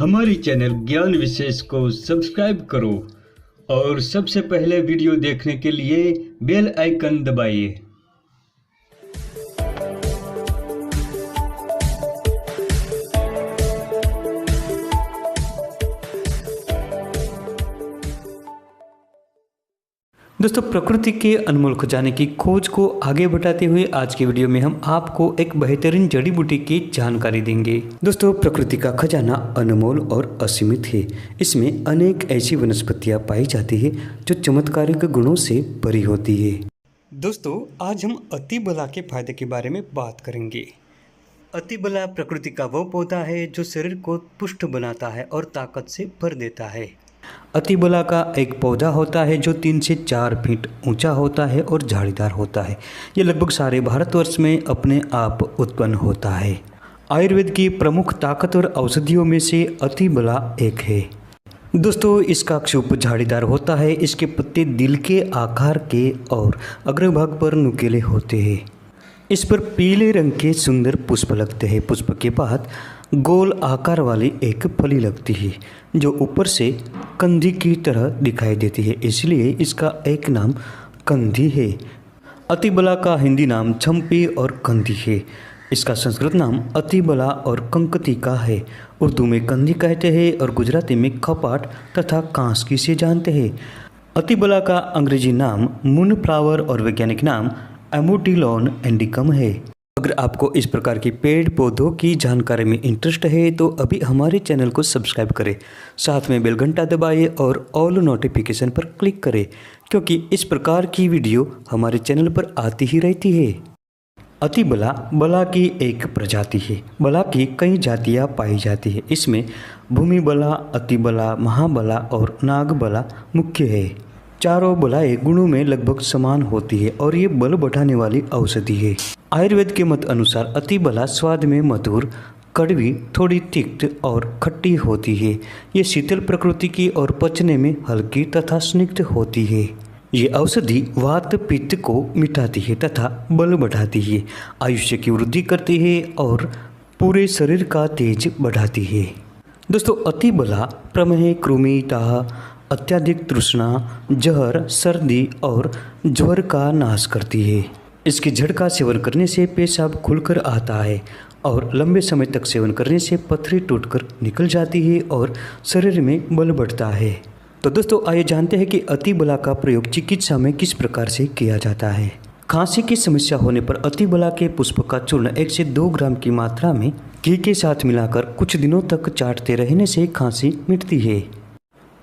हमारे चैनल ज्ञान विशेष को सब्सक्राइब करो और सबसे पहले वीडियो देखने के लिए बेल आइकन दबाइए। दोस्तों, प्रकृति के अनमोल खजाने की खोज को आगे बढ़ाते हुए आज के वीडियो में हम आपको एक बेहतरीन जड़ी बूटी की जानकारी देंगे। दोस्तों, प्रकृति का खजाना अनमोल और असीमित है। इसमें अनेक ऐसी वनस्पतियां पाई जाती है जो चमत्कारिक गुणों से भरी होती है। दोस्तों, आज हम अतिबला के फायदे के बारे में बात करेंगे। अतिबला प्रकृति का वो पौधा है जो शरीर को पुष्ट बनाता है और ताकत से भर देता है। अतिबला का एक पौधा होता है जो 3 से 4 फीट ऊंचा होता है और झाड़ीदार होता है। ये लगभग सारे भारतवर्ष में अपने आप उत्पन्न होता है। आयुर्वेद की प्रमुख ताकतवर औषधियों में से अतिबला एक है। दोस्तों, इसका क्षुप झाड़ीदार होता है। इसके पत्ते दिल के आकार के और अग्रभाग पर नुकीले होते हैं। इस पर पीले रंग के सुंदर पुष्प लगते हैं। पुष्प के बाद गोल आकार वाली एक फली लगती है जो ऊपर से कंधी की तरह दिखाई देती है, इसलिए इसका एक नाम कंधी है। अतिबला का हिंदी नाम चंपी और कंधी है। इसका संस्कृत नाम अतिबला और कंकतिका है। उर्दू में कंधी कहते हैं और गुजराती में खपाट तथा कांसकी से जानते हैं। अतिबला का अंग्रेजी नाम मूनफ्लावर और वैज्ञानिक नाम एमोटिलॉन इंडिकम है। अगर आपको इस प्रकार की पेड़ पौधों की जानकारी में इंटरेस्ट है तो अभी हमारे चैनल को सब्सक्राइब करें, साथ में बेल घंटा दबाइए और ऑल नोटिफिकेशन पर क्लिक करें, क्योंकि इस प्रकार की वीडियो हमारे चैनल पर आती ही रहती है। अतिबला बला की एक प्रजाति है। बला की कई जातियां पाई जाती है। इसमें भूमिबला, अतिबला, महाबला और नागबला मुख्य है। चारों बलाएं गुणों में लगभग समान होती है और ये बल बढ़ाने वाली औषधि है। आयुर्वेद के मत अनुसार अतिबला स्वाद में मधुर, कड़वी, थोड़ी तिक्त और खट्टी होती है। ये शीतल प्रकृति की और पचने में हल्की तथा स्निग्ध होती है। ये औषधि वात पित्त को मिटाती है तथा बल बढ़ाती है, आयुष्य की वृद्धि करती है और पूरे शरीर का तेज बढ़ाती है। दोस्तों, अतिबला प्रमेह, कृमि, दाह, अत्यधिक तृष्णा, जहर, सर्दी और ज्वर का नाश करती है। इसकी जड़ का सेवन करने से पेशाब खुलकर आता है और लंबे समय तक सेवन करने से पथरी टूटकर निकल जाती है और शरीर में बल बढ़ता है। तो दोस्तों, आइए जानते हैं कि अतिबला का प्रयोग चिकित्सा में किस प्रकार से किया जाता है। खांसी की समस्या होने पर अतिबला के पुष्प का चूर्ण 1 से 2 ग्राम की मात्रा में घी के साथ मिलाकर कुछ दिनों तक चाटते रहने से खांसी मिटती है।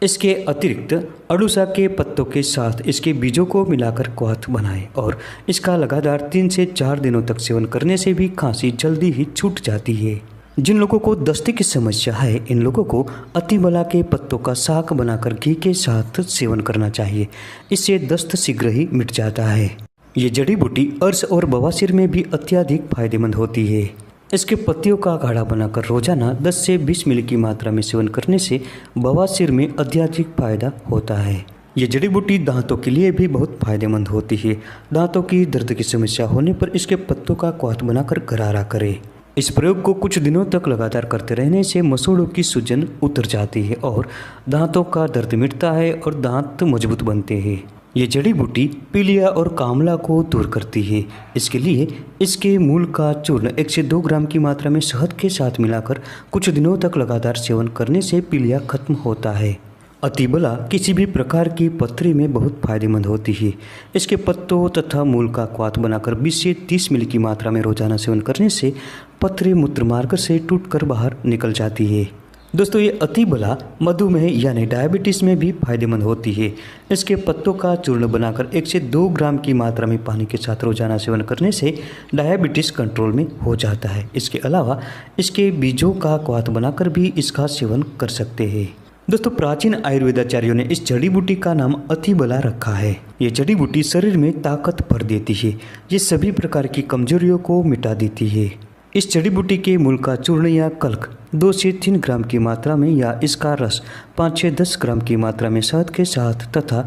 इसके अतिरिक्त अड़ूसा के पत्तों के साथ इसके बीजों को मिलाकर क्वाथ बनाएं और इसका लगातार 3 से 4 दिनों तक सेवन करने से भी खांसी जल्दी ही छूट जाती है। जिन लोगों को दस्ते की समस्या है, इन लोगों को अतिबला के पत्तों का साग बनाकर घी के साथ सेवन करना चाहिए। इससे दस्त शीघ्र ही मिट जाता है। ये जड़ी बूटी अर्श और बवासीर में भी अत्यधिक फायदेमंद होती है। इसके पत्तियों का काढ़ा बनाकर रोजाना 10 से 20 मिली की मात्रा में सेवन करने से बवासीर में अत्यधिक फायदा होता है। ये जड़ी बूटी दांतों के लिए भी बहुत फायदेमंद होती है। दांतों की दर्द की समस्या होने पर इसके पत्तों का क्वाथ बनाकर गरारा करें। इस प्रयोग को कुछ दिनों तक लगातार करते रहने से मसूड़ों की सूजन उतर जाती है और दांतों का दर्द मिटता है और दांत मजबूत बनते हैं। ये जड़ी बूटी पीलिया और कामला को दूर करती है। इसके लिए इसके मूल का चूर्ण 1 से 2 ग्राम की मात्रा में शहद के साथ मिलाकर कुछ दिनों तक लगातार सेवन करने से पीलिया खत्म होता है। अतिबला किसी भी प्रकार की पथरी में बहुत फायदेमंद होती है। इसके पत्तों तथा मूल का क्वाथ बनाकर 20 से 30 मिली की मात्रा में रोजाना सेवन करने से पथरी मूत्रमार्ग से टूटकर बाहर निकल जाती है। दोस्तों, ये अतिबला मधुमेह यानी डायबिटीज़ में भी फायदेमंद होती है। इसके पत्तों का चूर्ण बनाकर 1 से 2 ग्राम की मात्रा में पानी के साथ रोजाना सेवन करने से डायबिटीज़ कंट्रोल में हो जाता है। इसके अलावा इसके बीजों का क्वाथ बनाकर भी इसका सेवन कर सकते हैं। दोस्तों, प्राचीन आयुर्वेदाचार्यों ने इस जड़ी बूटी का नाम अतिबला रखा है। ये जड़ी बूटी शरीर में ताकत भर देती है। ये सभी प्रकार की कमजोरियों को मिटा देती है। इस जड़ी बूटी के मूल का चूर्ण या कल्क 2 से 3 ग्राम की मात्रा में या इसका रस 5 से 10 ग्राम की मात्रा में शहद के साथ तथा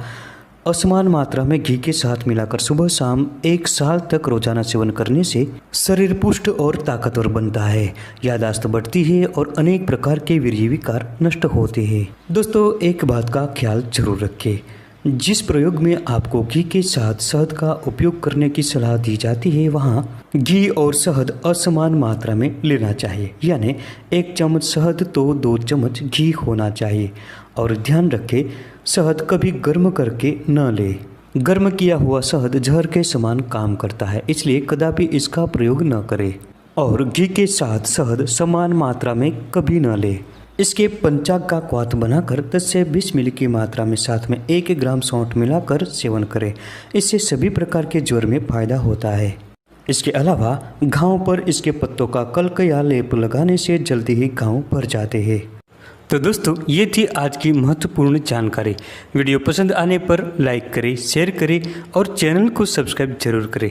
असमान मात्रा में घी के साथ मिलाकर सुबह शाम 1 साल तक रोजाना सेवन करने से शरीर पुष्ट और ताकतवर बनता है, याददाश्त बढ़ती है और अनेक प्रकार के वीर्य विकार नष्ट होते हैं। दोस्तों, एक बात का ख्याल जरूर रखें, जिस प्रयोग में आपको घी के साथ शहद का उपयोग करने की सलाह दी जाती है वहाँ घी और शहद असमान मात्रा में लेना चाहिए, यानी 1 चम्मच शहद तो 2 चम्मच घी होना चाहिए। और ध्यान रखें, शहद कभी गर्म करके न ले। गर्म किया हुआ शहद जहर के समान काम करता है, इसलिए कदापि इसका प्रयोग न करें। और घी के साथ शहद समान मात्रा में कभी न ले। इसके पंचांग का क्वाथ बनाकर 10 से 20 मिली की मात्रा में साथ में 1 ग्राम सौंठ मिलाकर सेवन करें। इससे सभी प्रकार के ज्वर में फायदा होता है। इसके अलावा घाव पर इसके पत्तों का कल्क या लेप लगाने से जल्दी ही घाव भर जाते हैं। तो दोस्तों, ये थी आज की महत्वपूर्ण जानकारी। वीडियो पसंद आने पर लाइक करें, शेयर करें और चैनल को सब्सक्राइब जरूर करें।